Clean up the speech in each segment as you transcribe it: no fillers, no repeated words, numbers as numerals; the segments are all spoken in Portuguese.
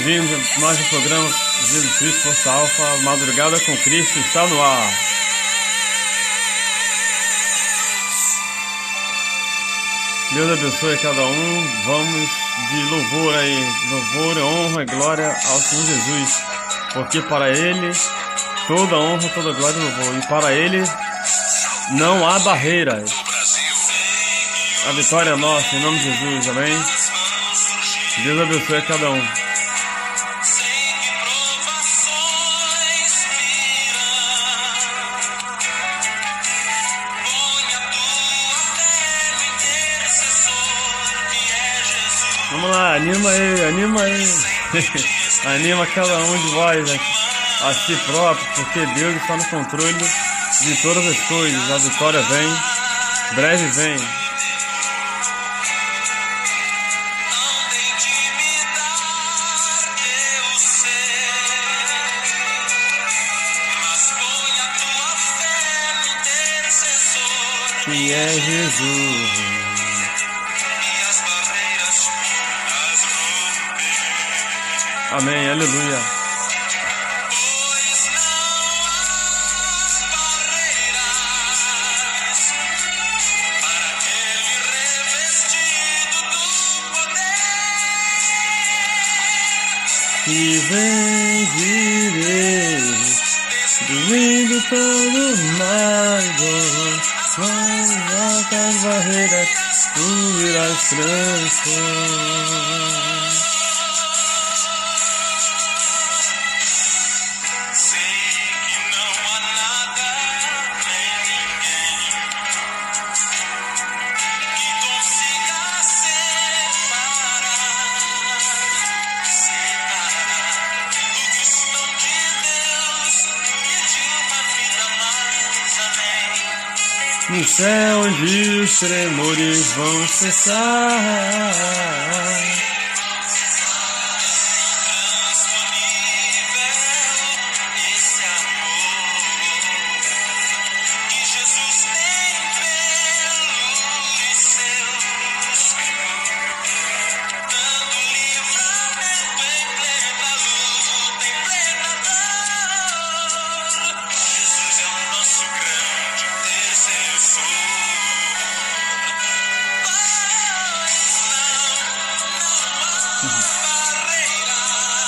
bem-vindos a mais um programa Jesus Cristo Força Alfa, Madrugada com Cristo está no ar. Deus abençoe cada um. Vamos de louvor aí, louvor, honra e glória ao Senhor Jesus, porque para Ele toda honra, toda glória e louvor, e para Ele não há barreiras. A vitória é nossa, em nome de Jesus, amém? Deus abençoe a cada um. Vamos lá, anima aí, anima aí. Anima cada um de vós a si próprio, porque Deus está no controle de todas as coisas. A vitória vem, breve vem. Que é Jesus. Amém, aleluia. Que vem de Deus, doendo todo mal. Mais altas barreiras, tu irás transformar. No céu onde os tremores vão cessar,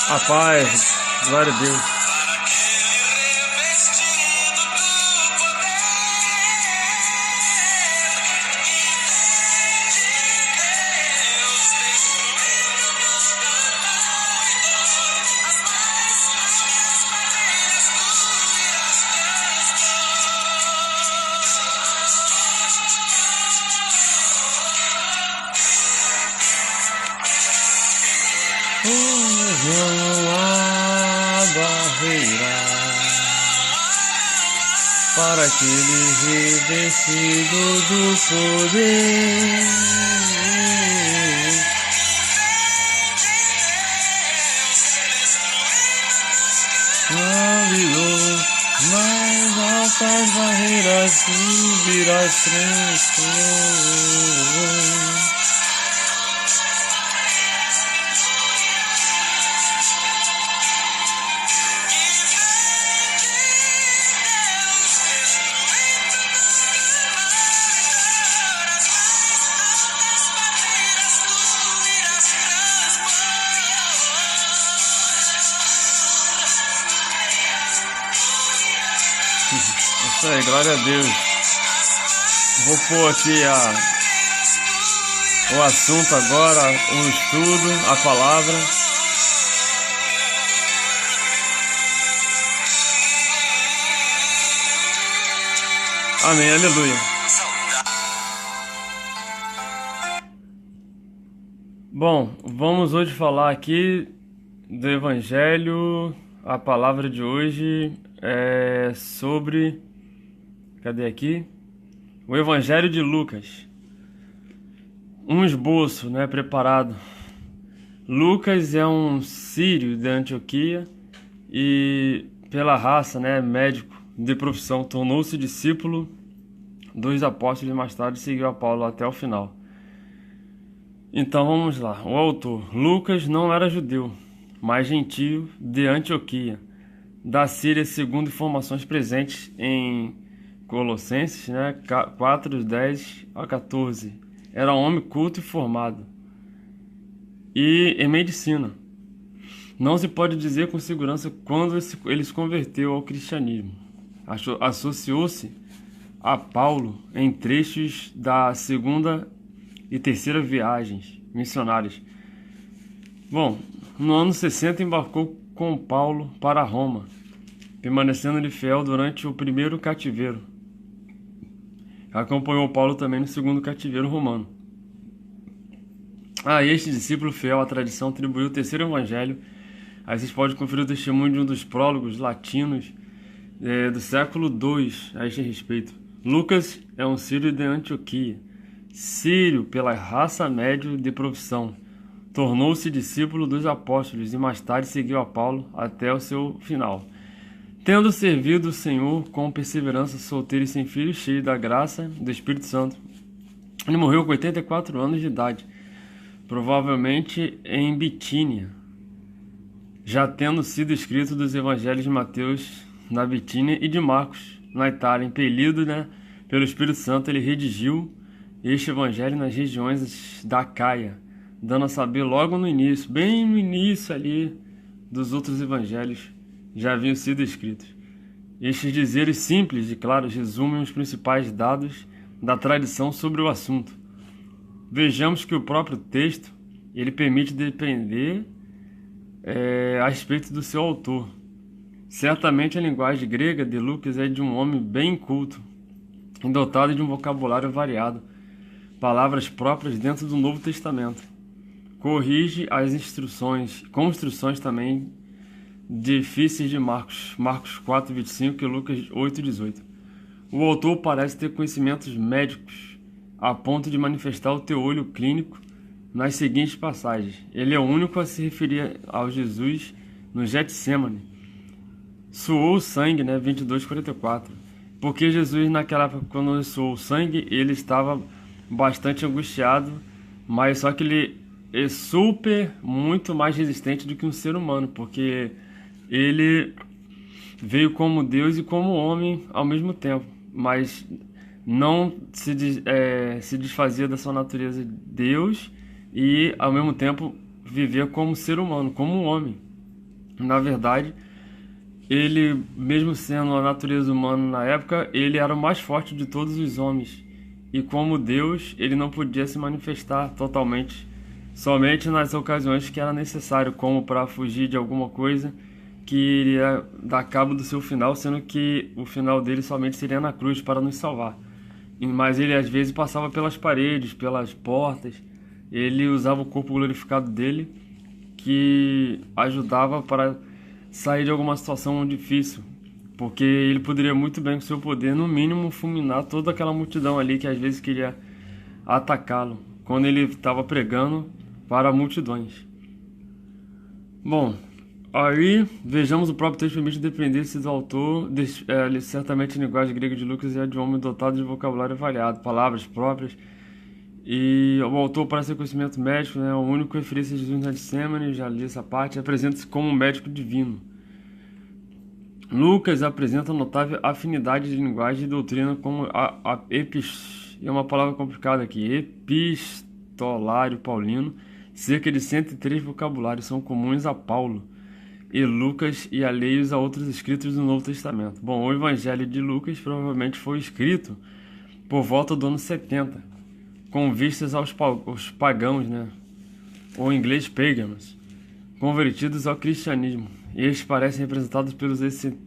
a paz, glória a Deus. Não há barreira para aquele revestido do poder. Mais altas barreiras subirás transformar. Isso aí, glória a Deus. Vou pôr aqui o assunto agora, o estudo, a palavra. Amém, aleluia. Bom, vamos hoje falar aqui do Evangelho. A palavra de hoje é sobre... Cadê aqui? O Evangelho de Lucas. Um esboço, né, preparado. Lucas é um sírio de Antioquia e, pela raça, né, médico de profissão, tornou-se discípulo dos apóstolos e mais tarde seguiu a Paulo até o final. Então vamos lá. O autor, Lucas, não era judeu, mais gentio, de Antioquia, da Síria, segundo informações presentes em Colossenses, né, 4, 10 a 14. Era um homem culto e formado. E em medicina. Não se pode dizer com segurança quando ele se converteu ao cristianismo. Associou-se a Paulo em trechos da segunda e terceira viagens missionárias. Bom, no ano 60 embarcou com Paulo para Roma, permanecendo-lhe fiel durante o primeiro cativeiro. Acompanhou Paulo também no segundo cativeiro romano. A este discípulo fiel à tradição atribuiu o terceiro evangelho. Aí vocês podem conferir o testemunho de um dos prólogos latinos do século II a este respeito. Lucas é um sírio de Antioquia, sírio pela raça médio de profissão. Tornou-se discípulo dos apóstolos e mais tarde seguiu a Paulo até o seu final. Tendo servido o Senhor com perseverança, solteiro e sem filho, cheio da graça do Espírito Santo. Ele morreu com 84 anos de idade, provavelmente em Bitínia, já tendo sido escrito dos evangelhos de Mateus na Bitínia e de Marcos na Itália. Impelido, pelo Espírito Santo, ele redigiu este evangelho nas regiões da Caia, dando a saber logo no início, bem no início ali dos outros evangelhos já haviam sido escritos. Estes dizeres simples e claros resumem os principais dados da tradição sobre o assunto. Vejamos que o próprio texto ele permite depender a respeito do seu autor. Certamente a linguagem grega de Lucas é de um homem bem culto e dotado de um vocabulário variado, palavras próprias dentro do Novo Testamento. Corrige as construções também difíceis de Marcos 4:25 e Lucas 8:18. O autor parece ter conhecimentos médicos a ponto de manifestar o teolho clínico nas seguintes passagens. Ele é o único a se referir ao Jesus no Getsemane. Suou o sangue, 22:44. Porque Jesus, naquela época, quando ele suou o sangue, ele estava bastante angustiado, mas só que ele é muito mais resistente do que um ser humano, porque ele veio como Deus e como homem ao mesmo tempo, mas não se desfazia da sua natureza de Deus e ao mesmo tempo vivia como ser humano, como um homem. Na verdade, ele, mesmo sendo a natureza humana na época, ele era o mais forte de todos os homens. E como Deus, ele não podia se manifestar totalmente, somente nas ocasiões que era necessário, como para fugir de alguma coisa que iria dar cabo do seu final, sendo que o final dele somente seria na cruz para nos salvar. Mas ele às vezes passava pelas paredes, pelas portas, ele usava o corpo glorificado dele, que ajudava para sair de alguma situação difícil, porque ele poderia muito bem com seu poder, no mínimo, fulminar toda aquela multidão ali que às vezes queria atacá-lo, quando ele estava pregando para multidões. Bom, aí vejamos o próprio texto permite depender-se do autor, certamente a linguagem grega de Lucas é de um homem dotado de vocabulário variado, palavras próprias, e o autor parece ter conhecimento médico, o único referência a Jesus na Getsemane, já li essa parte, apresenta-se como um médico divino. Lucas apresenta notável afinidade de linguagem e doutrina como é uma palavra complicada aqui, epistolário paulino. Cerca de 103 vocabulários são comuns a Paulo e Lucas e alheios a outros escritos do Novo Testamento. Bom, o Evangelho de Lucas provavelmente foi escrito por volta do ano 70, com vistas aos pagãos, ou em inglês pagans, convertidos ao cristianismo. Estes parecem representados pelo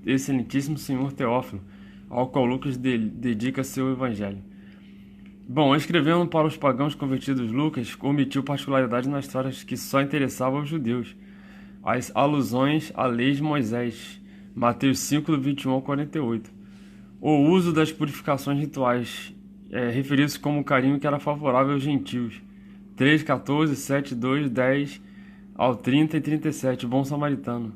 excelentíssimo senhor Teófilo, ao qual Lucas dedica seu evangelho. Bom, escrevendo para os pagãos convertidos, Lucas omitiu particularidades nas histórias que só interessavam aos judeus. As alusões à lei de Moisés, Mateus 5, 21 ao 48. O uso das purificações rituais, referiu-se como um carinho que era favorável aos gentios. 3, 14, 7, 2, 10 ao 30 e 37, bom samaritano.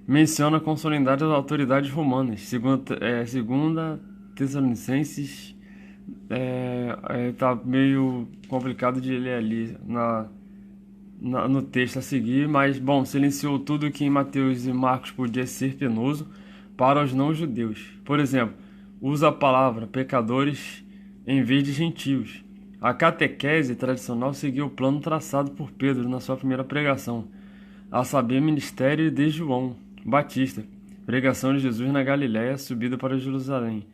Menciona com solenidade as autoridades romanas. Segunda Tessalonicenses, tá meio complicado de ler ali no texto a seguir, mas, bom, silenciou tudo que em Mateus e Marcos podia ser penoso para os não-judeus. Por exemplo, usa a palavra pecadores em vez de gentios. A catequese tradicional seguiu o plano traçado por Pedro na sua primeira pregação, a saber, ministério de João Batista, pregação de Jesus na Galiléia, subida para Jerusalém,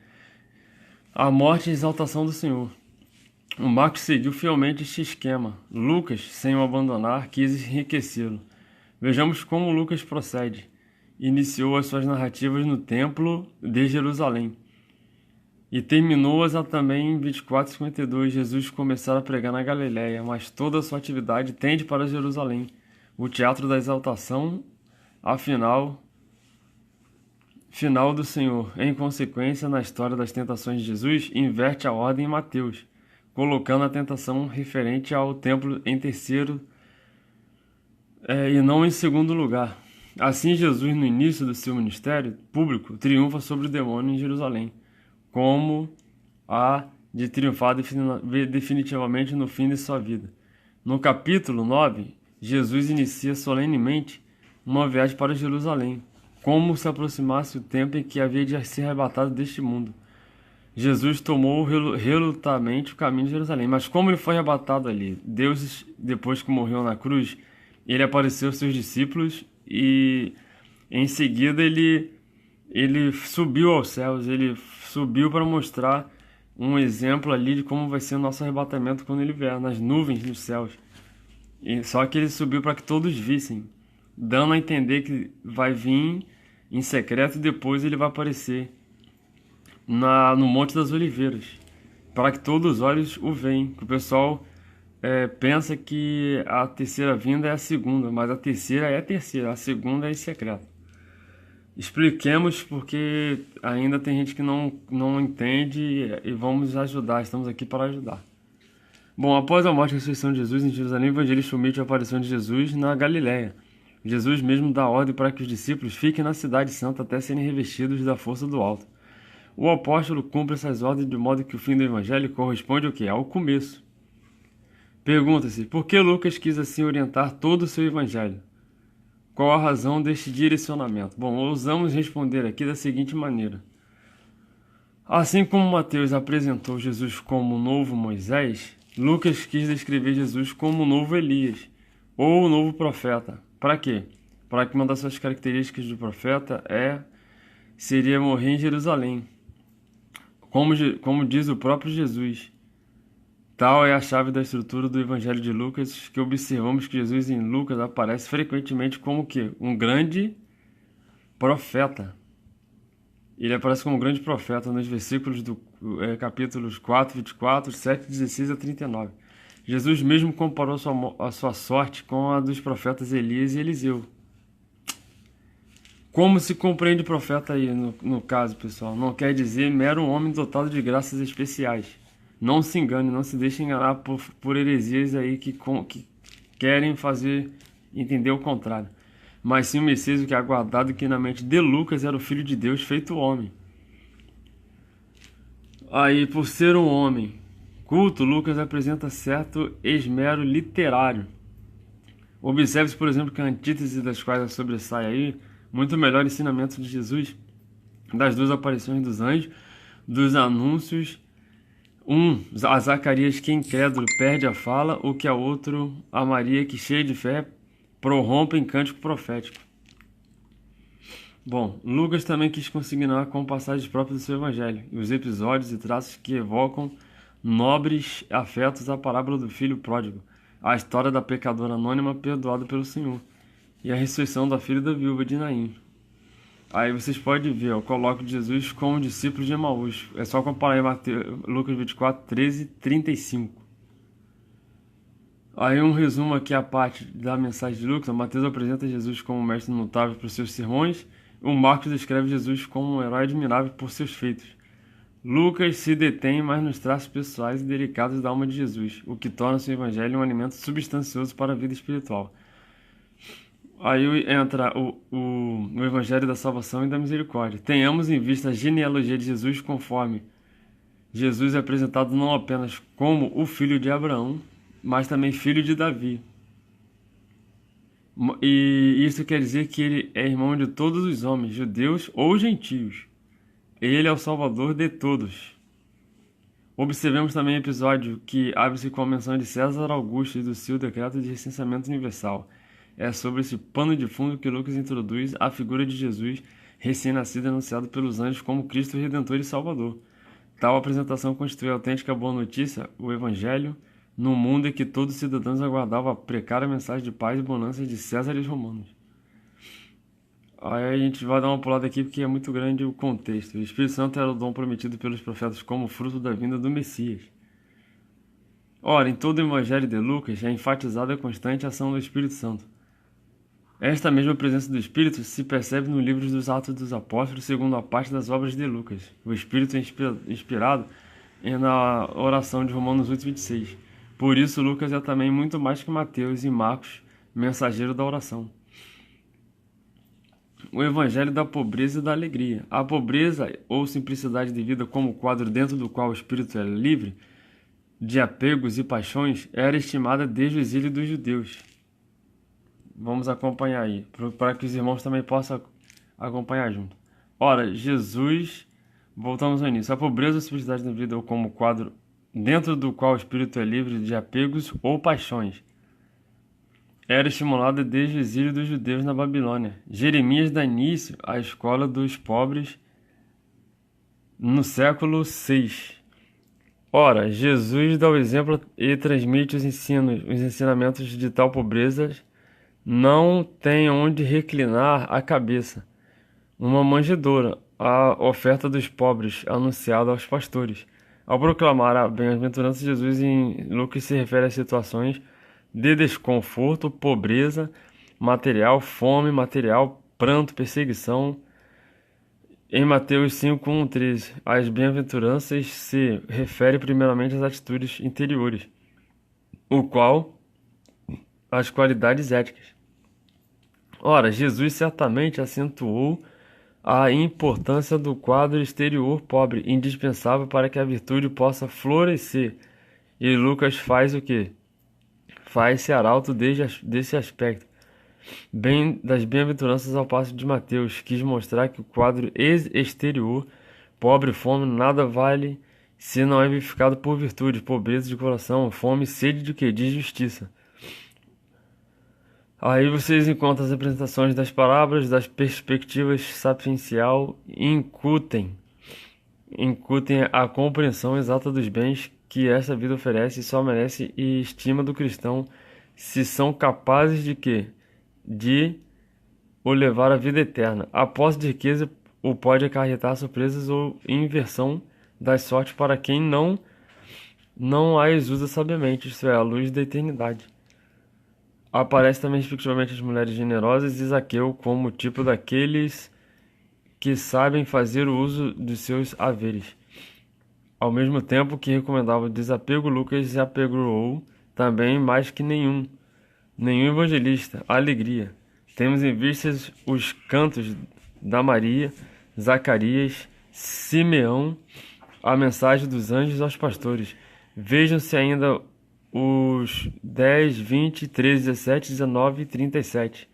a morte e exaltação do Senhor. O Marcos seguiu fielmente este esquema. Lucas, sem o abandonar, quis enriquecê-lo. Vejamos como Lucas procede. Iniciou as suas narrativas no templo de Jerusalém e terminou-as também em 24:52. Jesus começara a pregar na Galiléia, mas toda a sua atividade tende para Jerusalém, o teatro da exaltação, final do Senhor. Em consequência, na história das tentações de Jesus, inverte a ordem em Mateus, colocando a tentação referente ao templo em terceiro e não em segundo lugar. Assim, Jesus, no início do seu ministério público, triunfa sobre o demônio em Jerusalém, como há de triunfar definitivamente no fim de sua vida. No capítulo 9, Jesus inicia solenemente uma viagem para Jerusalém, como se aproximasse o tempo em que havia de ser arrebatado deste mundo. Jesus tomou relutamente o caminho de Jerusalém, mas como ele foi arrebatado ali? Deus, depois que morreu na cruz, ele apareceu aos seus discípulos e em seguida ele subiu aos céus, ele subiu para mostrar um exemplo ali de como vai ser o nosso arrebatamento quando ele vier, nas nuvens dos céus. Só que ele subiu para que todos vissem, dando a entender que vai vir em secreto e depois ele vai aparecer no Monte das Oliveiras, para que todos os olhos o veem. Que o pessoal pensa que a terceira vinda é a segunda, mas a terceira é a terceira, a segunda é em secreto. Expliquemos, porque ainda tem gente que não entende e vamos ajudar, estamos aqui para ajudar. Bom, após a morte e a ressurreição de Jesus em Jerusalém, o evangelista omite a aparição de Jesus na Galiléia. Jesus mesmo dá ordem para que os discípulos fiquem na cidade santa até serem revestidos da força do alto. O apóstolo cumpre essas ordens de modo que o fim do evangelho corresponde ao quê? Ao começo. Pergunta-se, por que Lucas quis assim orientar todo o seu evangelho? Qual a razão deste direcionamento? Bom, ousamos responder aqui da seguinte maneira. Assim como Mateus apresentou Jesus como o novo Moisés, Lucas quis descrever Jesus como o novo Elias, ou o novo profeta. Para quê? Para que uma das suas características do profeta seria morrer em Jerusalém. Como diz o próprio Jesus. Tal é a chave da estrutura do Evangelho de Lucas, que observamos que Jesus em Lucas aparece frequentemente como que? Um grande profeta. Ele aparece como um grande profeta nos versículos do capítulos 4, 24, 7, 16 a 39. Jesus mesmo comparou a sua sorte com a dos profetas Elias e Eliseu. Como se compreende profeta aí, no caso, pessoal? Não quer dizer mero homem dotado de graças especiais. Não se engane, não se deixe enganar por heresias aí que querem fazer entender o contrário. Mas sim o Messias, que é aguardado, que na mente de Lucas era o Filho de Deus feito homem. Aí, por ser um homem culto, Lucas apresenta certo esmero literário. Observe-se, por exemplo, que a antítese das quais sobressai aí, muito melhor ensinamento de Jesus, das duas aparições dos anjos, dos anúncios, a Zacarias que incrédulo perde a fala, o que a outro, a Maria que cheia de fé, prorrompe em cântico profético. Bom, Lucas também quis consignar com passagens próprias do seu evangelho, e os episódios e traços que evocam nobres afetos à parábola do filho pródigo, a história da pecadora anônima perdoada pelo Senhor, e a ressurreição da filha da viúva de Naim. Aí vocês podem ver, eu coloco Jesus como discípulo de Emaús. É só comparar em Lucas 24, 13, 35. Aí um resumo aqui a parte da mensagem de Lucas. Mateus apresenta Jesus como um mestre notável por seus sermões. O Marcos descreve Jesus como um herói admirável por seus feitos. Lucas se detém mais nos traços pessoais e delicados da alma de Jesus, o que torna seu evangelho um alimento substancioso para a vida espiritual. Aí entra o Evangelho da Salvação e da Misericórdia. Tenhamos em vista a genealogia de Jesus, conforme Jesus é apresentado não apenas como o filho de Abraão, mas também filho de Davi. E isso quer dizer que ele é irmão de todos os homens, judeus ou gentios. Ele é o Salvador de todos. Observemos também o episódio que abre-se com a menção de César Augusto e do seu decreto de recenseamento universal. É sobre esse pano de fundo que Lucas introduz a figura de Jesus, recém-nascido e anunciado pelos anjos como Cristo Redentor e Salvador. Tal apresentação constitui a autêntica boa notícia, o Evangelho, num mundo em que todos os cidadãos aguardavam a precária mensagem de paz e bonança de César e os romanos. Aí a gente vai dar uma pulada aqui porque é muito grande o contexto. O Espírito Santo era o dom prometido pelos profetas como fruto da vinda do Messias. Ora, em todo o Evangelho de Lucas é enfatizada a constante ação do Espírito Santo. Esta mesma presença do Espírito se percebe no livro dos Atos dos Apóstolos, segundo a parte das obras de Lucas. O Espírito é inspirado na oração de Romanos 8:26. Por isso, Lucas é também muito mais que Mateus e Marcos, mensageiro da oração. O Evangelho da pobreza e da alegria. A pobreza ou simplicidade de vida como quadro dentro do qual o espírito era livre de apegos e paixões era estimada desde o exílio dos judeus. Vamos acompanhar aí, para que os irmãos também possam acompanhar junto. Ora, Jesus, voltamos ao início. A pobreza ou simplicidade da vida ou como quadro dentro do qual o espírito é livre de apegos ou paixões era estimulada desde o exílio dos judeus na Babilônia. Jeremias dá início à escola dos pobres no século 6. Ora, Jesus dá o exemplo e transmite os ensinamentos de tal pobreza, não tem onde reclinar a cabeça. Uma manjedoura, a oferta dos pobres anunciada aos pastores. Ao proclamar a bem-aventurança, Jesus em Lucas se refere às situações de desconforto, pobreza material, fome material, pranto, perseguição. Em Mateus 5:1-13, as bem-aventuranças se refere primeiramente às atitudes interiores, o qual as qualidades éticas. Ora, Jesus certamente acentuou a importância do quadro exterior pobre, indispensável para que a virtude possa florescer. E Lucas faz o quê? Faz-se arauto desse aspecto. Das bem-aventuranças ao passo de Mateus, quis mostrar que o quadro exterior, pobre e fome, nada vale se não é vivificado por virtude, pobreza de coração, fome e sede de quê? De justiça. Aí vocês encontram as apresentações das parábolas, das perspectivas sapiencial e incutem a compreensão exata dos bens que essa vida oferece e só merece e estima do cristão se são capazes de quê? De o levar à vida eterna. A posse de riqueza o pode acarretar surpresas ou inversão das sortes para quem não as usa sabiamente, isto é, a luz da eternidade. Aparece também respectivamente as mulheres generosas e Zaqueu como tipo daqueles que sabem fazer o uso dos seus haveres. Ao mesmo tempo que recomendava o desapego, Lucas se apegou também mais que nenhum evangelista, a alegria. Temos em vista os cantos da Maria, Zacarias, Simeão, a mensagem dos anjos aos pastores. Vejam-se ainda os 10, 20, 13, 17, 19 e 37.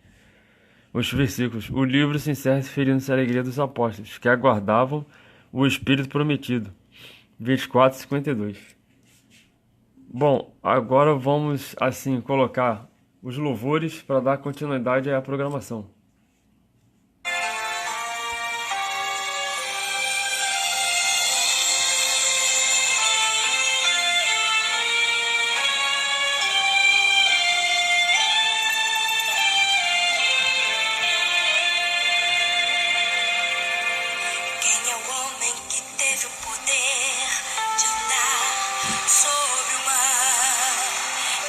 Os versículos. O livro se encerra referindo-se à alegria dos apóstolos, que aguardavam o Espírito prometido. 24 e 52. Bom, agora vamos assim colocar os louvores para dar continuidade à programação. Quem é o homem que teve o poder de andar sobre o mar?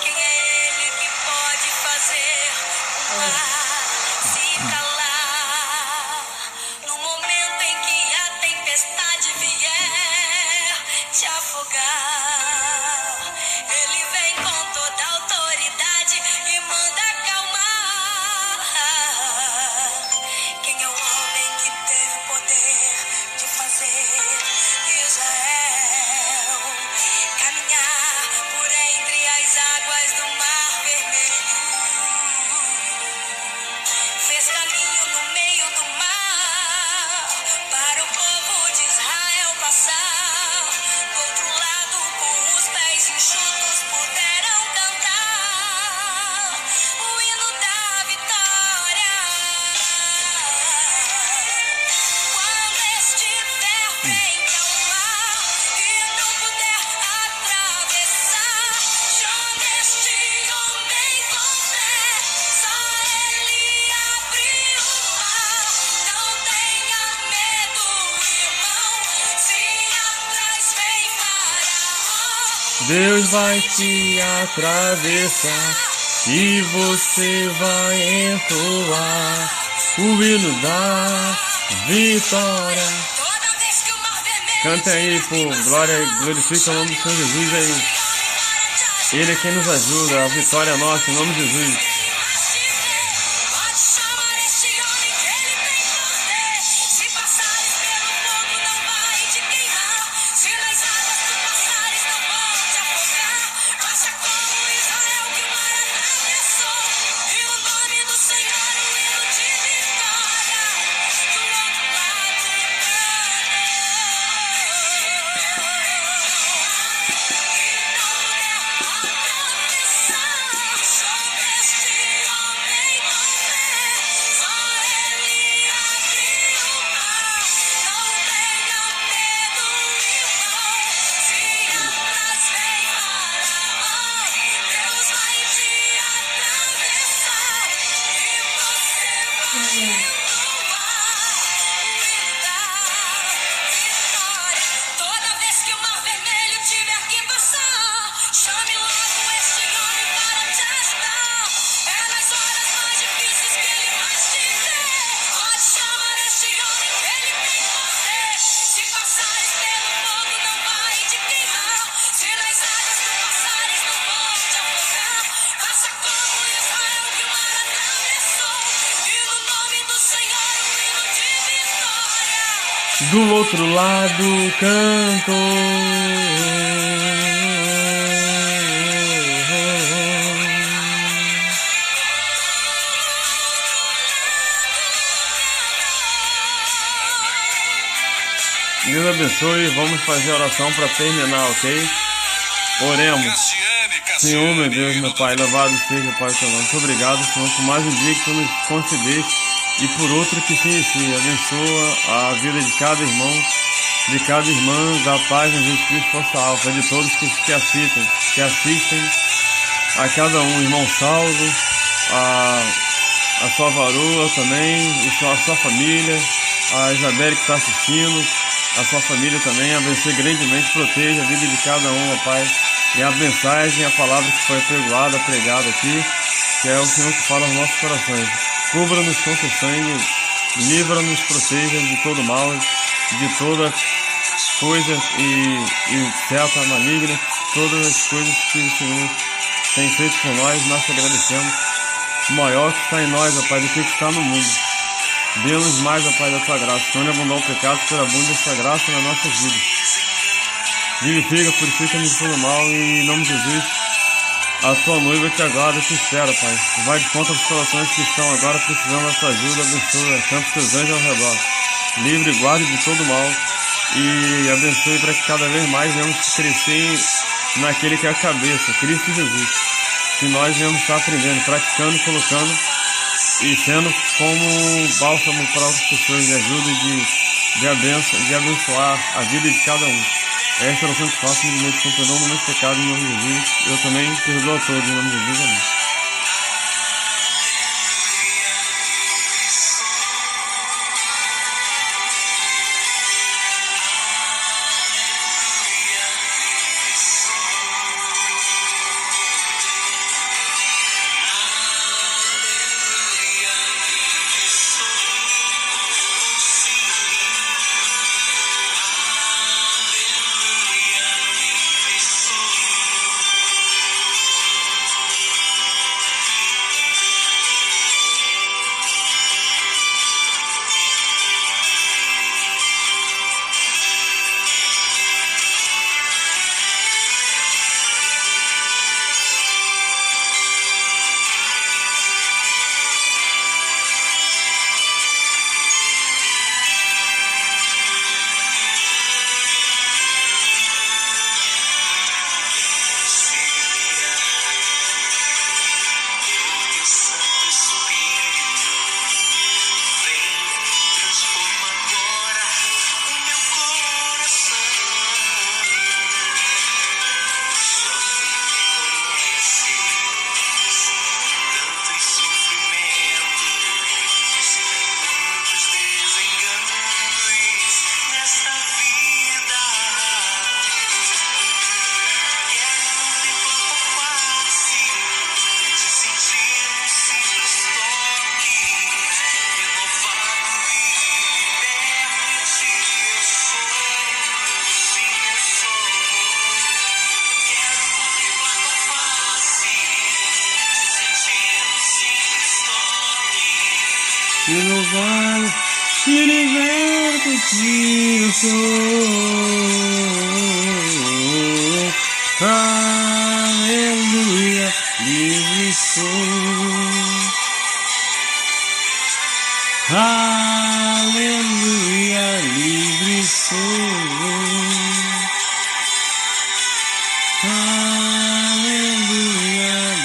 Quem é ele que pode fazer o mar se calar? No momento em que a tempestade vier te afogar, ele vem com toda a autoridade e manda acalmar. Quem é o homem que teve o poder de fazer Israel caminhar por entre as águas do Mar Vermelho? Deus vai te atravessar e você vai entoar o hino da vitória. Canta aí, pô, glória, glorifica o nome do Senhor Jesus aí. Ele é quem nos ajuda, a vitória é nossa, em nome de Jesus. Do outro lado canto. Deus abençoe, vamos fazer a oração para terminar, ok? Oremos. Senhor, meu Deus, meu Pai, louvado seja, Pai, teu nome. Muito obrigado, Senhor, por mais um dia que tu nos concedeste e por outro que se inicia. Abençoa a vida de cada irmão, de cada irmã, da paz em Jesus Cristo, força alfa, de todos que assistem, a cada um, irmão Saulo, a sua varoa também, a sua família, a Isabelle que está assistindo, a sua família também. Abençoe grandemente, proteja a vida de cada um, ó Pai. E a mensagem, a palavra que foi pregada aqui, que é o Senhor que fala aos nossos corações. Cubra-nos com seu sangue, livra-nos, proteja de todo mal, de toda coisa e seta maligna, todas as coisas que o Senhor tem feito por nós te agradecemos. O maior que está em nós, ó Pai, do que está no mundo. Dê-nos mais, ó Pai, da tua graça. Senhor, abundar o pecado, por abunda essa graça nas nossas vidas. Vivifica, purifica-nos de todo mal e em nome de Jesus, a tua noiva te aguarda, te espera, Pai. Vai de conta dos corações que estão agora precisando da tua ajuda, abençoa, campa teus anjos ao redor. Livre e guarde de todo mal e abençoe para que cada vez mais venhamos crescer naquele que é a cabeça, Cristo Jesus. Que nós venhamos estar aprendendo, praticando, colocando e sendo como bálsamo para outras pessoas de ajuda e de abençoar a vida de cada um. Esta é a oração que faço no meio de perdão dos meus pecados em nome de Jesus. Eu também perdoo a todos em nome de Jesus. Amém. renovado, me liberto de sou. Aleluia, livre sou. Aleluia, livre sou. Aleluia,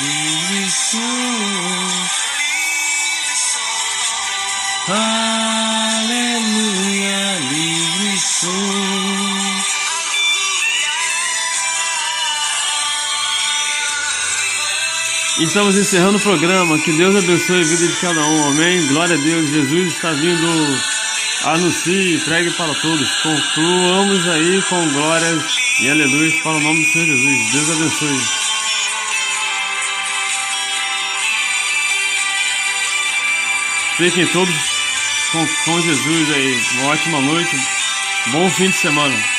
livre sou. Aleluia, livre sou. Estamos encerrando o programa. Que Deus abençoe a vida de cada um. Amém. Glória a Deus. Jesus está vindo. Anuncie, pregue para todos. Concluamos aí com glórias e aleluia para o nome do Senhor Jesus. Deus abençoe. Fiquem todos com Jesus aí. Uma ótima noite. Bom fim de semana.